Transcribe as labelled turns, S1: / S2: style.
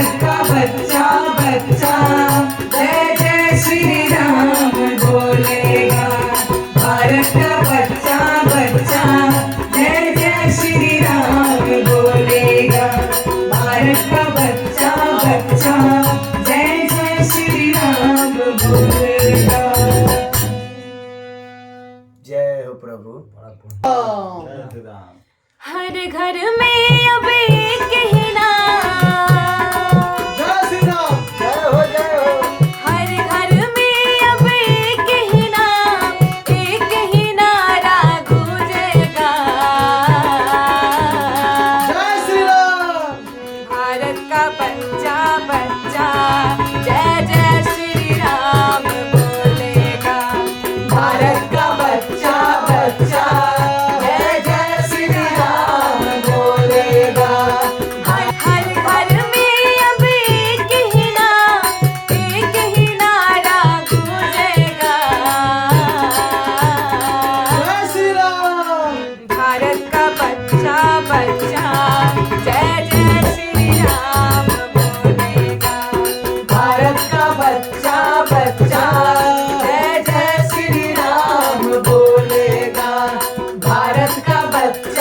S1: भारत का बच्चा बच्चा जय जय श्री राम बोलेगा। भारत का बच्चा बच्चा जय जय श्री राम बोलेगा। भारत का बच्चा बच्चा जय जय श्री राम बोलेगा।
S2: जय हो प्रभु।
S3: हर घर में अब एक ही नाम,
S2: जय श्री राम। जय हो
S3: हर घर में अब एक ही नाम, एक ही नारा गूंजेगा।
S2: जय श्री राम।
S3: भारत का बच्चा बच्चा जय जय श्री राम बोलेगा।
S1: भारत का बच्चा बच्चा जय जय श्री राम बोलेगा।
S3: हर घर में अब एक ही नाम, एक ही नारा गूंजेगा।
S2: जय श्री राम।
S3: भारत का बच्चा बच्चा जय जय श्री राम बोलेगा।
S1: भारत का बच्चा बच्चा जय जय श्री राम बोलेगा। भारत का बच्चा